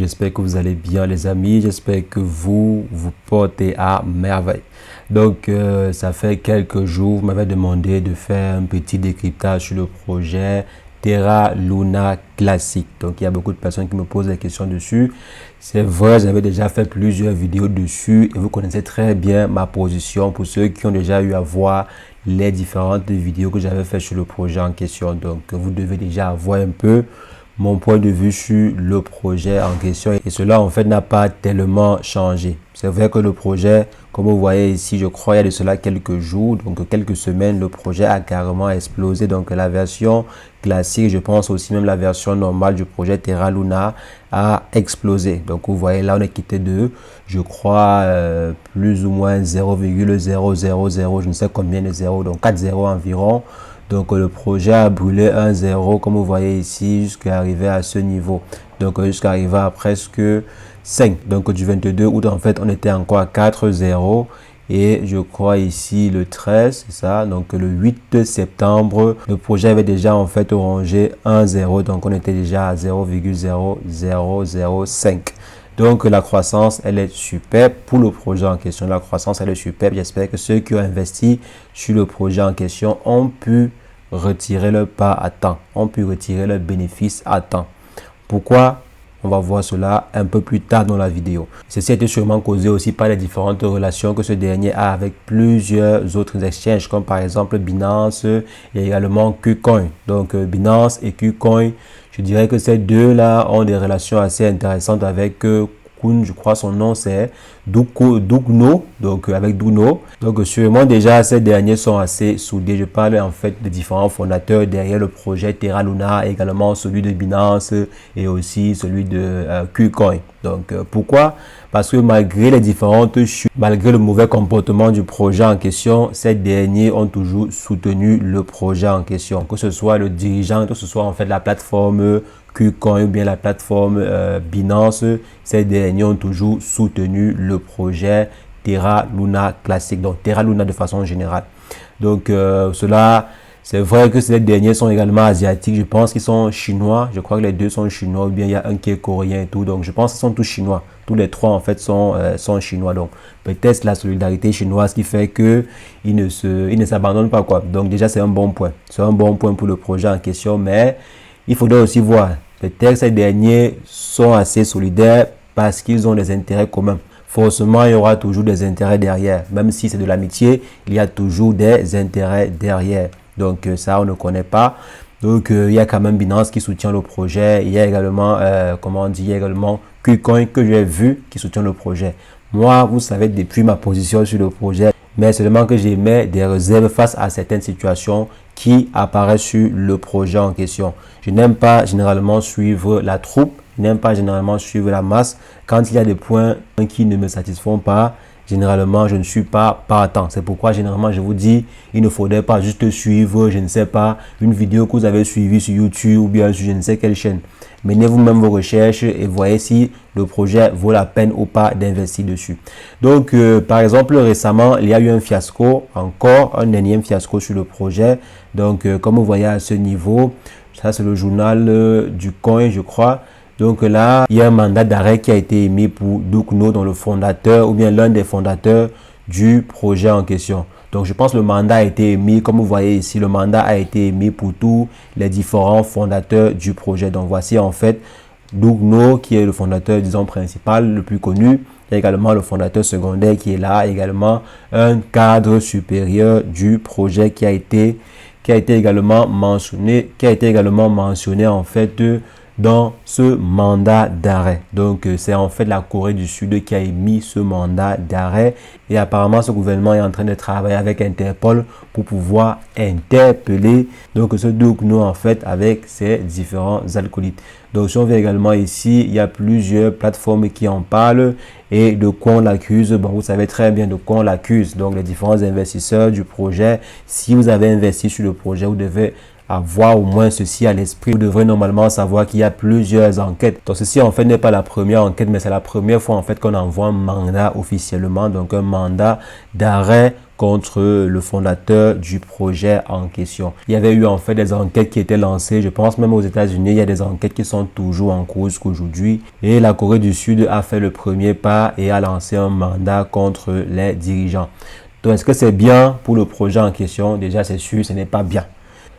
j'espère que vous allez bien les amis, j'espère que vous portez à merveille. Donc ça fait quelques jours, vous m'avez demandé de faire un petit décryptage sur le projet Terra Luna Classic. Donc il y a beaucoup de personnes qui me posent des questions dessus. C'est vrai, j'avais déjà fait plusieurs vidéos dessus et vous connaissez très bien ma position pour ceux qui ont déjà eu à voir les différentes vidéos que j'avais fait sur le projet en question. Donc vous devez déjà avoir un peu mon point de vue sur le projet en question et cela en fait n'a pas tellement changé. C'est vrai que le projet, comme vous voyez ici, je crois il y a de cela quelques jours, donc quelques semaines, le projet a carrément explosé. Donc la version classique, je pense aussi même la version normale du projet Terra Luna a explosé. Donc vous voyez là on est quitté de, je crois, plus ou moins 0,000, je ne sais combien de zéros, donc 4 zéros environ. Donc le projet a brûlé 1 0 comme vous voyez ici jusqu'à arriver à ce niveau. Donc jusqu'à arriver à presque 5. Donc du 22 août en fait on était encore à 4 0 et je crois ici le 13, c'est ça. Donc le 8 septembre le projet avait déjà en fait rongé 1 0. Donc on était déjà à 0,0005. Donc la croissance, elle est superbe pour le projet en question. La croissance, elle est superbe. J'espère que ceux qui ont investi sur le projet en question ont pu retirer leur part à temps, ont pu retirer leur bénéfice à temps. Pourquoi? On va voir cela un peu plus tard dans la vidéo. Ceci a été sûrement causé aussi par les différentes relations que ce dernier a avec plusieurs autres exchanges, comme par exemple Binance et également KuCoin. Donc Binance et KuCoin, je dirais que ces deux-là ont des relations assez intéressantes avec Kun, je crois son nom c'est Dugno, donc avec Dugno. Donc sûrement déjà ces derniers sont assez soudés. Je parle en fait de différents fondateurs derrière le projet Terra Luna, également celui de Binance et aussi celui de KuCoin. Donc pourquoi? Parce que malgré les différentes chutes, malgré le mauvais comportement du projet en question, ces derniers ont toujours soutenu le projet en question. Que ce soit le dirigeant, que ce soit en fait la plateforme KuCoin ou bien la plateforme Binance, ces derniers ont toujours soutenu le projet Terra Luna Classic, donc Terra Luna de façon générale. Donc cela, c'est vrai que ces derniers sont également asiatiques. Je pense qu'ils sont chinois. Je crois que les deux sont chinois ou bien il y a un qui est coréen et tout. Donc je pense qu'ils sont tous chinois. Tous les trois en fait sont chinois. Donc peut-être la solidarité chinoise qui fait que ils ne s'abandonnent pas quoi. Donc déjà c'est un bon point. C'est un bon point pour le projet en question. Mais il faudrait aussi voir. Peut-être ces derniers sont assez solidaires parce qu'ils ont des intérêts communs. Forcément, il y aura toujours des intérêts derrière. Même si c'est de l'amitié, il y a toujours des intérêts derrière. Donc ça, on ne connaît pas. Donc il y a quand même Binance qui soutient le projet. Il y a également, il y a également KuCoin que j'ai vu qui soutient le projet. Moi, vous savez depuis ma position sur le projet, mais seulement que j'émets des réserves face à certaines situations qui apparaissent sur le projet en question. Je n'aime pas généralement suivre la troupe, je n'aime pas généralement suivre la masse. Quand il y a des points qui ne me satisfont pas, généralement, je ne suis pas partant. C'est pourquoi, généralement, je vous dis, il ne faudrait pas juste suivre, je ne sais pas, une vidéo que vous avez suivie sur YouTube ou bien sur je ne sais quelle chaîne. Menez vous-même vos recherches et voyez si le projet vaut la peine ou pas d'investir dessus. Donc, par exemple, récemment, il y a eu un fiasco, encore un énième fiasco sur le projet. Donc, comme vous voyez à ce niveau, ça c'est le journal du coin, je crois. Donc là, il y a un mandat d'arrêt qui a été émis pour Dugno, dont le fondateur ou bien l'un des fondateurs du projet en question. Donc je pense que le mandat a été émis, comme vous voyez ici, le mandat a été émis pour tous les différents fondateurs du projet. Donc voici en fait Dugno qui est le fondateur, disons, principal, le plus connu. Il y a également le fondateur secondaire qui est là, également un cadre supérieur du projet qui a été également mentionné, en fait dans ce mandat d'arrêt. Donc c'est en fait la Corée du Sud qui a émis ce mandat d'arrêt et apparemment ce gouvernement est en train de travailler avec Interpol pour pouvoir interpeller donc ce Dugno en fait avec ses différents alcoolites. Donc si on vient également ici, il y a plusieurs plateformes qui en parlent et de quoi on l'accuse. Bon, vous savez très bien de quoi on l'accuse. Donc les différents investisseurs du projet, si vous avez investi sur le projet, vous devez avoir au moins ceci à l'esprit. Vous devrez normalement savoir qu'il y a plusieurs enquêtes. Donc ceci en fait n'est pas la première enquête, mais c'est la première fois en fait qu'on envoie un mandat officiellement, donc un mandat d'arrêt contre le fondateur du projet en question. Il y avait eu en fait des enquêtes qui étaient lancées, je pense même aux États-Unis, il y a des enquêtes qui sont toujours en cours jusqu'aujourd'hui. Et la Corée du Sud a fait le premier pas et a lancé un mandat contre les dirigeants. Donc est-ce que c'est bien pour le projet en question? Déjà c'est sûr, ce n'est pas bien.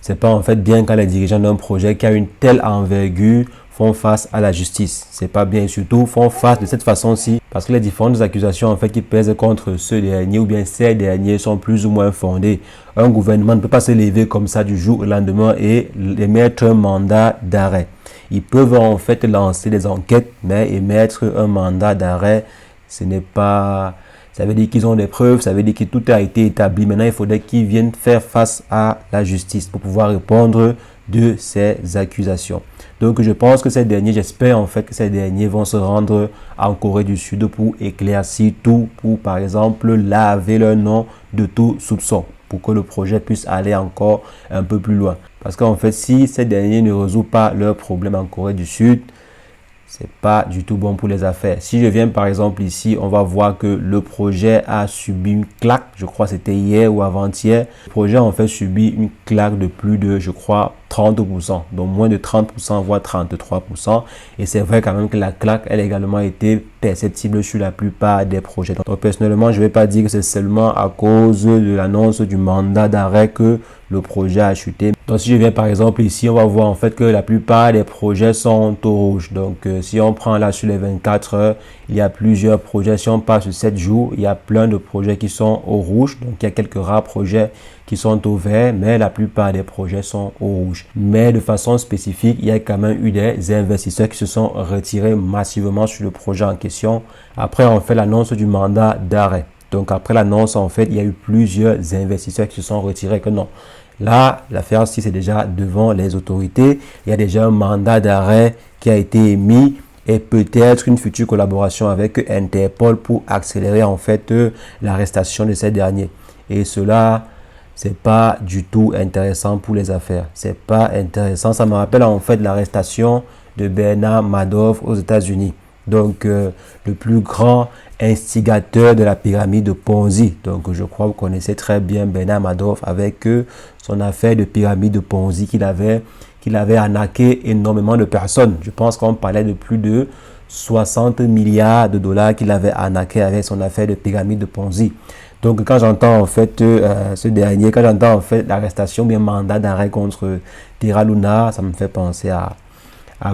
C'est pas en fait bien quand les dirigeants d'un projet qui a une telle envergure font face à la justice. C'est pas bien et surtout font face de cette façon-ci parce que les différentes accusations en fait qui pèsent contre ceux derniers ou bien ces derniers sont plus ou moins fondées. Un gouvernement ne peut pas se lever comme ça du jour au lendemain et émettre un mandat d'arrêt. Ils peuvent en fait lancer des enquêtes, mais émettre un mandat d'arrêt, ce n'est pas... Ça veut dire qu'ils ont des preuves, ça veut dire que tout a été établi. Maintenant, il faudrait qu'ils viennent faire face à la justice pour pouvoir répondre de ces accusations. Donc, je pense que ces derniers, j'espère en fait que ces derniers vont se rendre en Corée du Sud pour éclaircir tout, pour par exemple laver leur nom de tout soupçon, pour que le projet puisse aller encore un peu plus loin. Parce qu'en fait, si ces derniers ne résolvent pas leurs problèmes en Corée du Sud, c'est pas du tout bon pour les affaires. Si je viens par exemple ici, on va voir que le projet a subi une claque. Je crois que c'était hier ou avant-hier. Le projet a en fait subi une claque de plus de, je crois, 30%. Donc moins de 30%, voire 33%. Et c'est vrai quand même que la claque, elle a également été perceptible sur la plupart des projets. Donc personnellement, je ne vais pas dire que c'est seulement à cause de l'annonce du mandat d'arrêt que le projet a chuté. Donc si je viens par exemple ici, on va voir en fait que la plupart des projets sont au rouge. Donc si on prend là sur les 24 heures, il y a plusieurs projets. Si on passe sur 7 jours, il y a plein de projets qui sont au rouge. Donc il y a quelques rares projets qui sont au vert, mais la plupart des projets sont au rouge. Mais de façon spécifique, il y a quand même eu des investisseurs qui se sont retirés massivement sur le projet en question. Après, on fait l'annonce du mandat d'arrêt. Donc après l'annonce, en fait, il y a eu plusieurs investisseurs qui se sont retirés que non. Là, l'affaire, si c'est déjà devant les autorités, il y a déjà un mandat d'arrêt qui a été émis et peut-être une future collaboration avec Interpol pour accélérer en fait l'arrestation de ces derniers. Et cela, c'est pas du tout intéressant pour les affaires. C'est pas intéressant. Ça me rappelle en fait l'arrestation de Bernard Madoff aux États-Unis. Donc, le plus grand instigateur de la pyramide de Ponzi. Donc, je crois que vous connaissez très bien Bernard Madoff avec son affaire de pyramide de Ponzi qu'il avait arnaqué énormément de personnes. Je pense qu'on parlait de plus de 60 milliards de dollars qu'il avait arnaqué avec son affaire de pyramide de Ponzi. Donc, quand j'entends en fait ce dernier, quand j'entends en fait l'arrestation, bien mandat d'arrêt contre Terra Luna, ça me fait penser à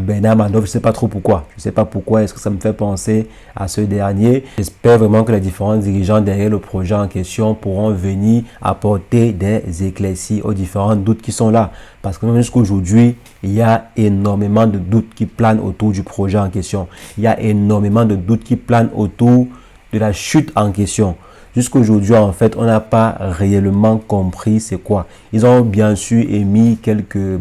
Bernard Madoff. Je ne sais pas trop pourquoi. Je ne sais pas pourquoi est-ce que ça me fait penser à ce dernier. J'espère vraiment que les différents dirigeants derrière le projet en question pourront venir apporter des éclaircies aux différents doutes qui sont là. Parce que même jusqu'à aujourd'hui, il y a énormément de doutes qui planent autour du projet en question. Il y a énormément de doutes qui planent autour de la chute en question. Jusqu'aujourd'hui, en fait, on n'a pas réellement compris c'est quoi. Ils ont bien sûr émis quelques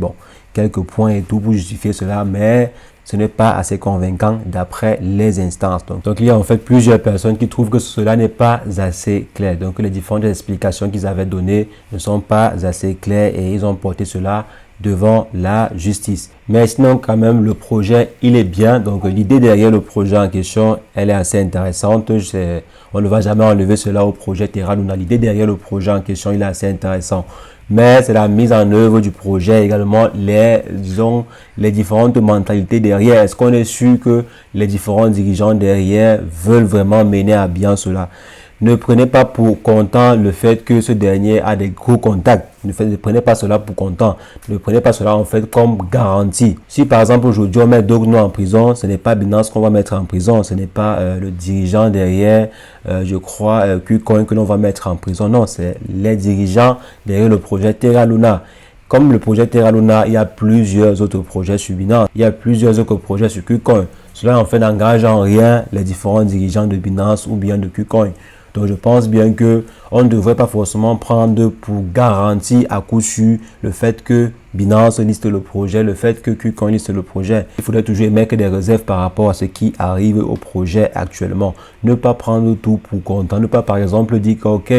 points et tout pour justifier cela, mais ce n'est pas assez convaincant d'après les instances. Donc, il y a en fait plusieurs personnes qui trouvent que cela n'est pas assez clair. Donc, les différentes explications qu'ils avaient données ne sont pas assez claires et ils ont porté cela devant la justice. Mais sinon, quand même, le projet, il est bien. Donc, l'idée derrière le projet en question, elle est assez intéressante. On ne va jamais enlever cela au projet Terra Luna. L'idée derrière le projet en question, il est assez intéressant. Mais c'est la mise en œuvre du projet, également les différentes mentalités derrière. Est-ce qu'on est sûr que les différents dirigeants derrière veulent vraiment mener à bien cela? Ne prenez pas pour content le fait que ce dernier a des gros contacts. Ne prenez pas cela pour content. Ne prenez pas cela en fait comme garantie. Si par exemple aujourd'hui on met Dogno en prison, ce n'est pas Binance qu'on va mettre en prison. Ce n'est pas le dirigeant derrière, je crois, KuCoin que l'on va mettre en prison. Non, c'est les dirigeants derrière le projet Terra Luna. Comme le projet Terra Luna, il y a plusieurs autres projets sur Binance. Il y a plusieurs autres projets sur KuCoin. Cela en fait n'engage en rien les différents dirigeants de Binance ou bien de KuCoin. Donc, je pense bien que on ne devrait pas forcément prendre pour garantie à coup sûr le fait que Binance liste le projet, le fait que KuCoin liste le projet. Il faudrait toujours émettre des réserves par rapport à ce qui arrive au projet actuellement. Ne pas prendre tout pour content. Ne pas, par exemple, dire que, OK,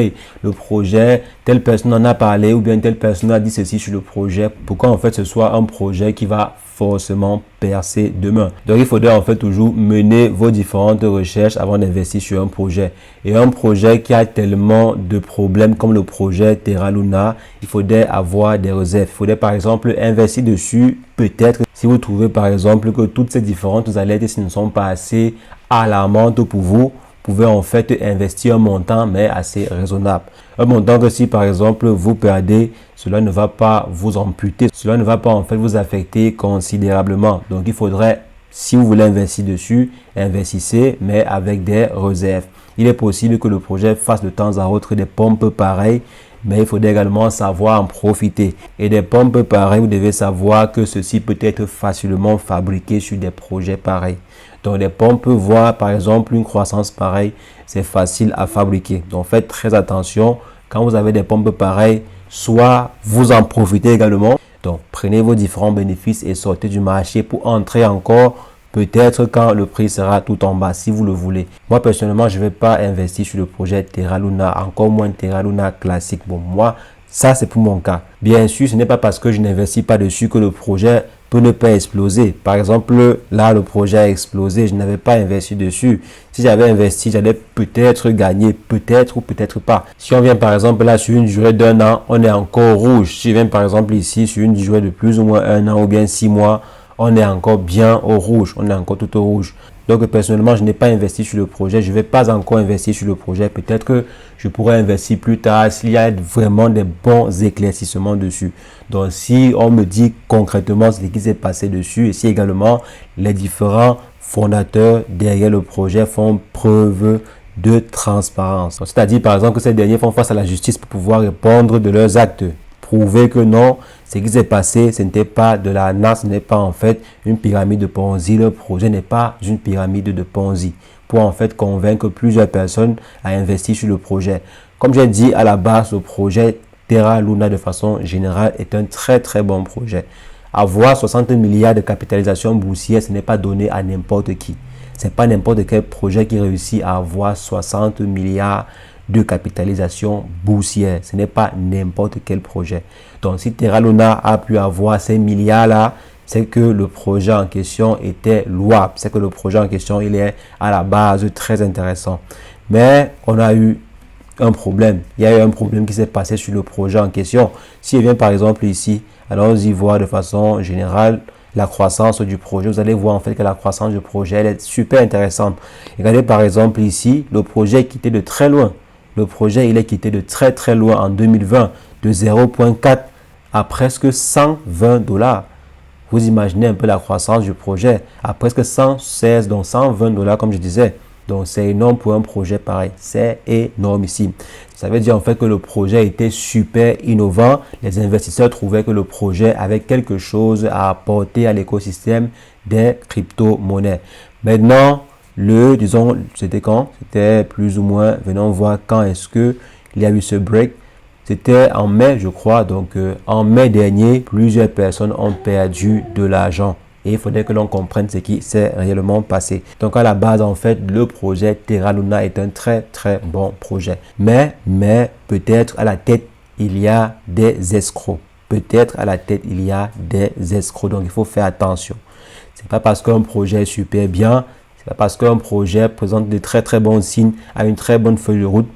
le projet, telle personne en a parlé ou bien telle personne a dit ceci sur le projet. Pourquoi, en fait, ce soit un projet qui va forcément percer demain. Donc il faudrait en fait toujours mener vos différentes recherches avant d'investir sur un projet. Et un projet qui a tellement de problèmes comme le projet Terra Luna, il faudrait avoir des réserves. Il faudrait par exemple investir dessus, peut-être si vous trouvez par exemple que toutes ces différentes alertes ne sont pas assez alarmantes pour vous, pouvez en fait investir un montant mais assez raisonnable. Un montant que si par exemple vous perdez, cela ne va pas vous amputer, cela ne va pas en fait vous affecter considérablement. Donc il faudrait, si vous voulez investir dessus, investissez mais avec des réserves. Il est possible que le projet fasse de temps à autre des pompes pareilles, mais il faudrait également savoir en profiter. Et des pompes pareilles, vous devez savoir que ceci peut être facilement fabriqué sur des projets pareils. Donc les pompes, voir par exemple une croissance pareille, c'est facile à fabriquer. Donc faites très attention quand vous avez des pompes pareilles, soit vous en profitez également. Donc prenez vos différents bénéfices et sortez du marché pour entrer encore peut-être quand le prix sera tout en bas, si vous le voulez. Moi personnellement, je ne vais pas investir sur le projet Terra Luna, encore moins Terra Luna classique. Bon, moi, ça c'est pour mon cas. Bien sûr, ce n'est pas parce que je n'investis pas dessus que le projet peut ne pas exploser. Par exemple, là, le projet a explosé, je n'avais pas investi dessus. Si j'avais investi, j'allais peut-être gagner, peut-être ou peut-être pas. Si on vient par exemple là sur une durée d'un an, on est encore rouge. Si je viens par exemple ici sur une durée de plus ou moins un an ou bien 6 mois, on est encore bien au rouge, on est encore tout au rouge. Donc personnellement, je n'ai pas investi sur le projet, je ne vais pas encore investir sur le projet. Peut-être que je pourrais investir plus tard s'il y a vraiment des bons éclaircissements dessus. Donc si on me dit concrètement ce qui s'est passé dessus et si également les différents fondateurs derrière le projet font preuve de transparence. C'est-à-dire par exemple que ces derniers font face à la justice pour pouvoir répondre de leurs actes. Prouver que non, ce qui s'est passé, ce n'était pas de la NAS, ce n'est pas en fait une pyramide de Ponzi. Le projet n'est pas une pyramide de Ponzi. Pour en fait convaincre plusieurs personnes à investir sur le projet. Comme j'ai dit à la base, le projet Terra Luna de façon générale est un très bon projet. Avoir 60 milliards de capitalisation boursière, ce n'est pas donné à n'importe qui. Ce n'est pas n'importe quel projet qui réussit à avoir 60 milliards de capitalisation boursière. Ce n'est pas n'importe quel projet. Donc, si Terra Luna a pu avoir ces milliards-là, c'est que le projet en question était louable. C'est que le projet en question, il est à la base très intéressant. Mais on a eu un problème. Il y a eu un problème qui s'est passé sur le projet en question. Si je viens par exemple ici, alors y voir de façon générale la croissance du projet. Vous allez voir en fait que la croissance du projet, elle est super intéressante. Regardez par exemple ici, le projet est quitté de très loin. Le projet, il est quitté de très loin en 2020, de 0,4 à presque 120 $. Vous imaginez un peu la croissance du projet à presque 116, donc 120 $ comme je disais. Donc c'est énorme pour un projet pareil, c'est énormissime. Ça veut dire en fait que le projet était super innovant. Les investisseurs trouvaient que le projet avait quelque chose à apporter à l'écosystème des crypto-monnaies. Maintenant, disons, c'était quand? C'était plus ou moins, venons voir quand est-ce que il y a eu ce break. C'était en mai, je crois. Donc, en mai dernier, plusieurs personnes ont perdu de l'argent. Et il faudrait que l'on comprenne ce qui s'est réellement passé. Donc, à la base, en fait, le projet Terra Luna est un très bon projet. Mais peut-être à la tête, il y a des escrocs. Peut-être à la tête, il y a des escrocs. Donc, il faut faire attention. C'est pas parce qu'un projet est super bien, c'est pas parce qu'un projet présente de très bons signes, a une très bonne feuille de route,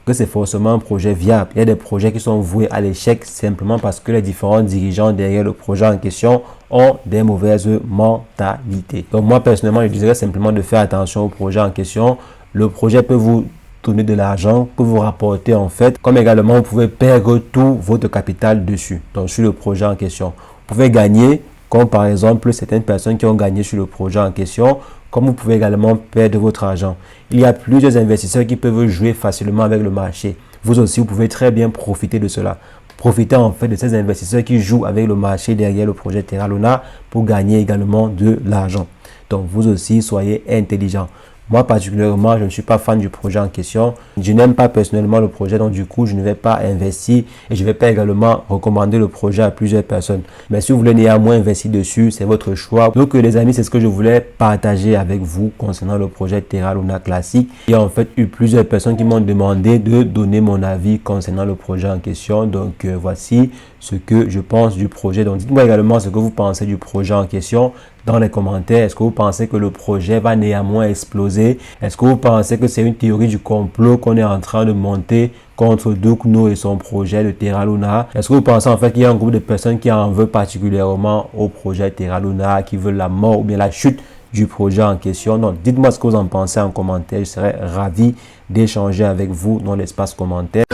que c'est forcément un projet viable. Il y a des projets qui sont voués à l'échec simplement parce que les différents dirigeants derrière le projet en question ont des mauvaises mentalités. Donc moi personnellement, je dirais simplement de faire attention au projet en question. Le projet peut vous donner de l'argent, peut vous rapporter en fait, comme également vous pouvez perdre tout votre capital dessus, donc sur le projet en question. Vous pouvez gagner, comme par exemple certaines personnes qui ont gagné sur le projet en question, comme vous pouvez également perdre votre argent. Il y a plusieurs investisseurs qui peuvent jouer facilement avec le marché. Vous aussi, vous pouvez très bien profiter de cela. Profitez en fait de ces investisseurs qui jouent avec le marché derrière le projet Terra Luna pour gagner également de l'argent. Donc vous aussi, soyez intelligents. Moi particulièrement, je ne suis pas fan du projet en question. Je n'aime pas personnellement le projet, donc du coup, je ne vais pas investir et je ne vais pas également recommander le projet à plusieurs personnes. Mais si vous voulez néanmoins investir dessus, c'est votre choix. Donc les amis, c'est ce que je voulais partager avec vous concernant le projet Terra Luna classique. Il y a en fait eu plusieurs personnes qui m'ont demandé de donner mon avis concernant le projet en question. Donc voici ce que je pense du projet. Donc, dites-moi également ce que vous pensez du projet en question dans les commentaires. Est-ce que vous pensez que le projet va néanmoins exploser? Est-ce que vous pensez que c'est une théorie du complot qu'on est en train de monter contre Duke No et son projet de Terra Luna? Est-ce que vous pensez en fait qu'il y a un groupe de personnes qui en veut particulièrement au projet Terra Luna, qui veulent la mort ou bien la chute du projet en question? Donc, dites-moi ce que vous en pensez en commentaire. Je serais ravi d'échanger avec vous dans l'espace commentaire.